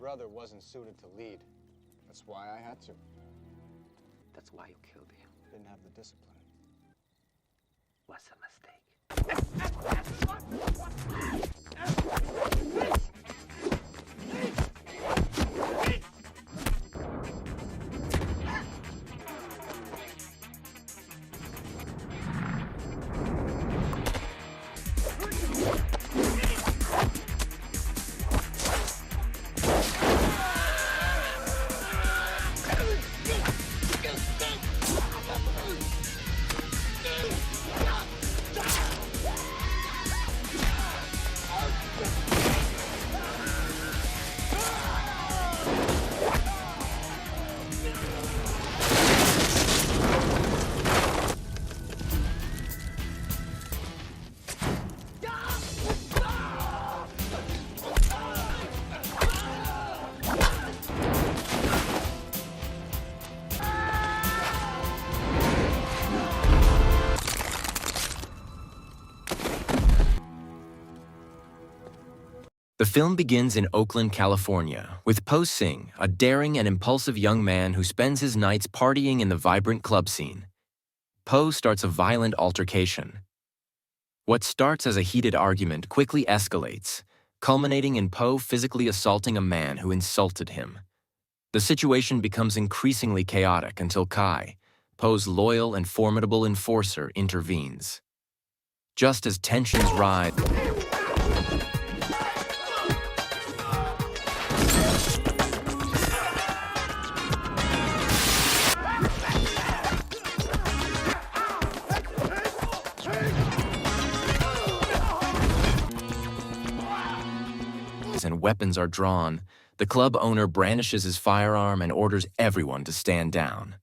brother wasn't suited to lead. That's why I had to. That's why you killed him. Didn't have the discipline. Was a mistake. The film begins in Oakland, California, with Po Sing, a daring and impulsive young man who spends his nights partying in the vibrant club scene. Po starts a violent altercation. What starts as a heated argument quickly escalates, culminating in Po physically assaulting a man who insulted him. The situation becomes increasingly chaotic until Kai, Po's loyal and formidable enforcer, intervenes. Just as tensions rise, and weapons are drawn, the club owner brandishes his firearm and orders everyone to stand down.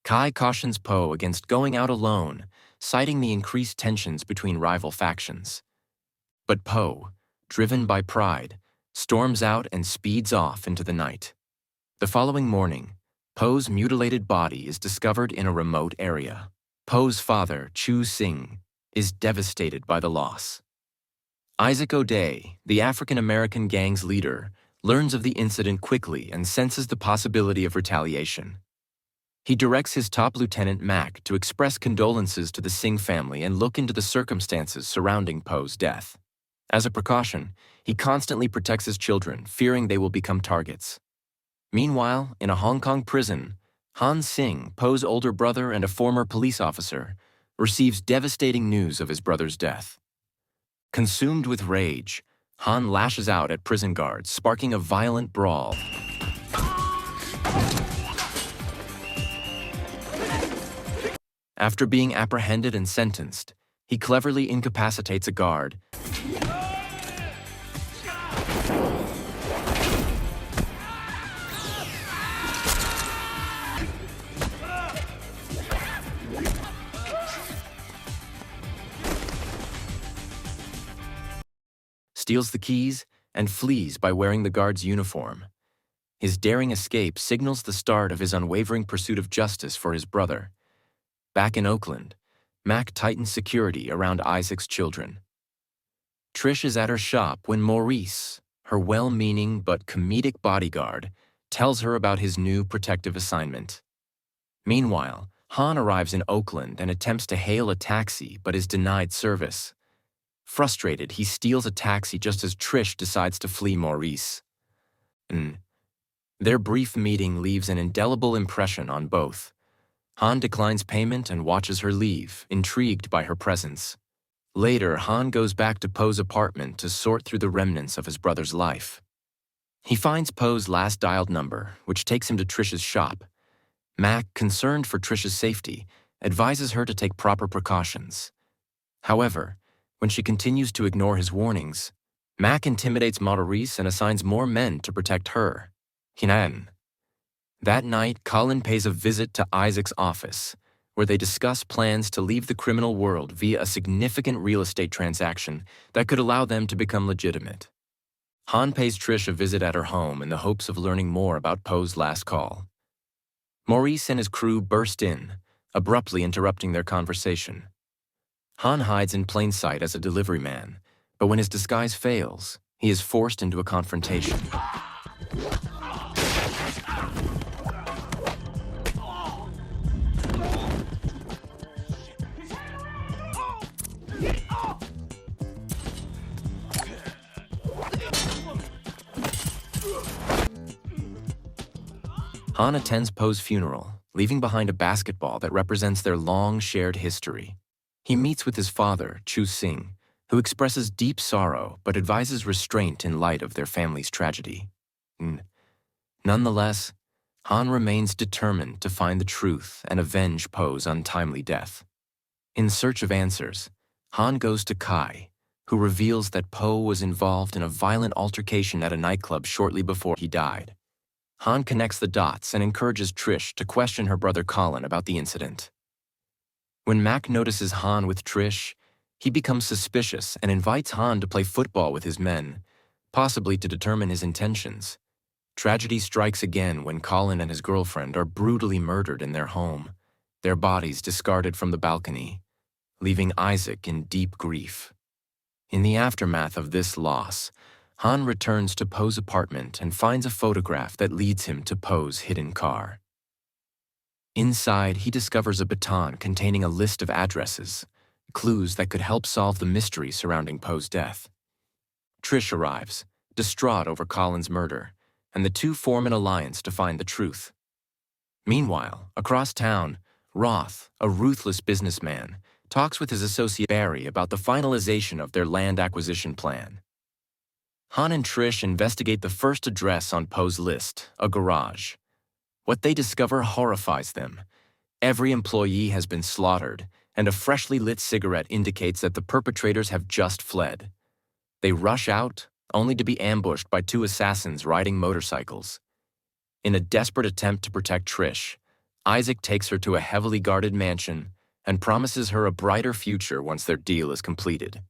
Kai cautions Po against going out alone, citing the increased tensions between rival factions. But Po, driven by pride, storms out and speeds off into the night. The following morning, Po's mutilated body is discovered in a remote area. Po's father, Chu Sing, is devastated by the loss. Isaac O'Day, the African-American gang's leader, learns of the incident quickly and senses the possibility of retaliation. He directs his top lieutenant, Mac, to express condolences to the Sing family and look into the circumstances surrounding Po's death. As a precaution, he constantly protects his children, fearing they will become targets. Meanwhile, in a Hong Kong prison, Han Sing, Po's older brother and a former police officer, receives devastating news of his brother's death. Consumed with rage, Han lashes out at prison guards, sparking a violent brawl. After being apprehended and sentenced, he cleverly incapacitates a guard, steals the keys, and flees by wearing the guard's uniform. His daring escape signals the start of his unwavering pursuit of justice for his brother. Back in Oakland, Mac tightens security around Isaac's children. Trish is at her shop when Maurice, her well-meaning but comedic bodyguard, tells her about his new protective assignment. Meanwhile, Han arrives in Oakland and attempts to hail a taxi but is denied service. Frustrated, he steals a taxi just as Trish decides to flee Maurice. Their brief meeting leaves an indelible impression on both. Han declines payment and watches her leave, intrigued by her presence. Later, Han goes back to Po's apartment to sort through the remnants of his brother's life. He finds Po's last dialed number, which takes him to Trish's shop. Mac, concerned for Trish's safety, advises her to take proper precautions. However, when she continues to ignore his warnings, Mac intimidates Maurice and assigns more men to protect her. Hinan. That night, Colin pays a visit to Isaac's office, where they discuss plans to leave the criminal world via a significant real estate transaction that could allow them to become legitimate. Han pays Trish a visit at her home in the hopes of learning more about Po's last call. Maurice and his crew burst in, abruptly interrupting their conversation. Han hides in plain sight as a delivery man, but when his disguise fails, he is forced into a confrontation. Han attends Poe's funeral, leaving behind a basketball that represents their long shared history. He meets with his father, Chu Sing, who expresses deep sorrow but advises restraint in light of their family's tragedy. Nonetheless, Han remains determined to find the truth and avenge Poe's untimely death. In search of answers, Han goes to Kai, who reveals that Poe was involved in a violent altercation at a nightclub shortly before he died. Han connects the dots and encourages Trish to question her brother Colin about the incident. When Mac notices Han with Trish, he becomes suspicious and invites Han to play football with his men, possibly to determine his intentions. Tragedy strikes again when Colin and his girlfriend are brutally murdered in their home, their bodies discarded from the balcony, leaving Isaac in deep grief. In the aftermath of this loss, Han returns to Poe's apartment and finds a photograph that leads him to Poe's hidden car. Inside, he discovers a baton containing a list of addresses, clues that could help solve the mystery surrounding Poe's death. Trish arrives, distraught over Colin's murder, and the two form an alliance to find the truth. Meanwhile, across town, Roth, a ruthless businessman, talks with his associate Barry about the finalization of their land acquisition plan. Han and Trish investigate the first address on Poe's list, a garage. What they discover horrifies them. Every employee has been slaughtered, and a freshly lit cigarette indicates that the perpetrators have just fled. They rush out, only to be ambushed by two assassins riding motorcycles. In a desperate attempt to protect Trish, Isaac takes her to a heavily guarded mansion and promises her a brighter future once their deal is completed.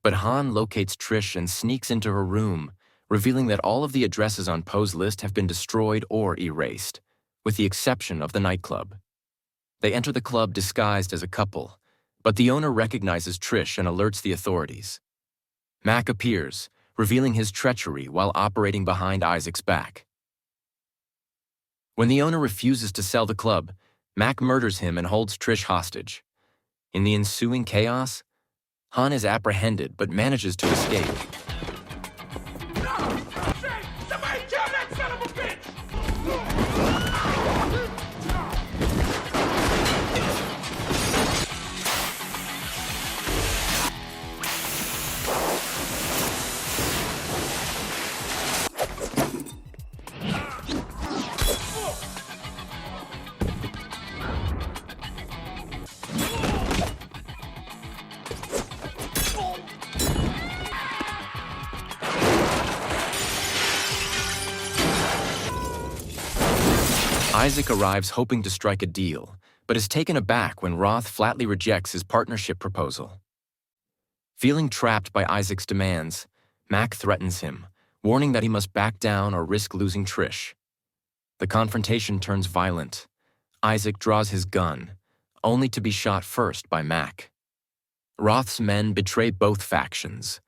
But Han locates Trish and sneaks into her room, revealing that all of the addresses on Poe's list have been destroyed or erased, with the exception of the nightclub. They enter the club disguised as a couple, but the owner recognizes Trish and alerts the authorities. Mac appears, revealing his treachery while operating behind Isaac's back. When the owner refuses to sell the club, Mac murders him and holds Trish hostage. In the ensuing chaos, Han is apprehended but manages to escape. Somebody kill that son of a bitch! Isaac arrives hoping to strike a deal, but is taken aback when Roth flatly rejects his partnership proposal. Feeling trapped by Isaac's demands, Mac threatens him, warning that he must back down or risk losing Trish. The confrontation turns violent. Isaac draws his gun, only to be shot first by Mac. Roth's men betray both factions.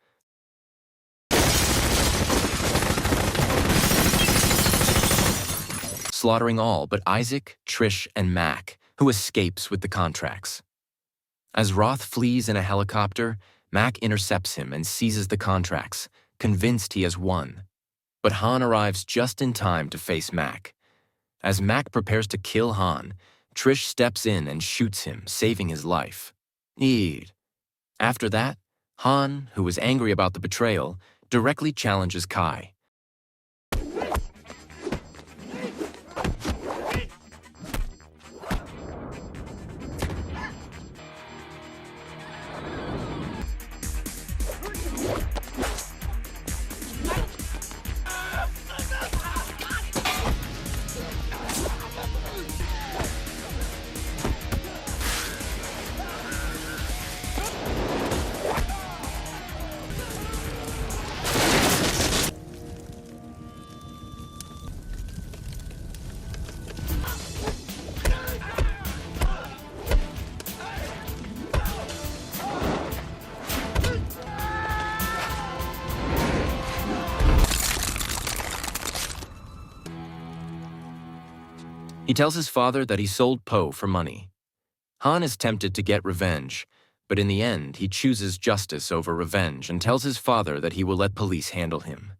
Slaughtering all but Isaac, Trish, and Mac, who escapes with the contracts. As Roth flees in a helicopter, Mac intercepts him and seizes the contracts, convinced he has won. But Han arrives just in time to face Mac. As Mac prepares to kill Han, Trish steps in and shoots him, saving his life. After that, Han, who was angry about the betrayal, directly challenges Kai. He tells his father that he sold Poe for money. Han is tempted to get revenge, but in the end, he chooses justice over revenge and tells his father that he will let police handle him.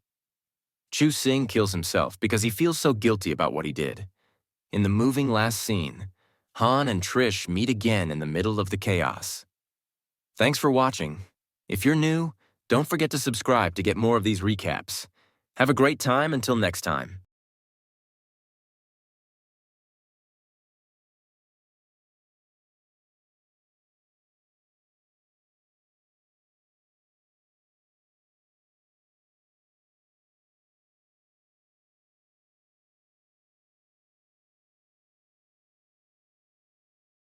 Chu Sing kills himself because he feels so guilty about what he did. In the moving last scene, Han and Trish meet again in the middle of the chaos. Thanks for watching. If you're new, don't forget to subscribe to get more of these recaps. Have a great time until next time.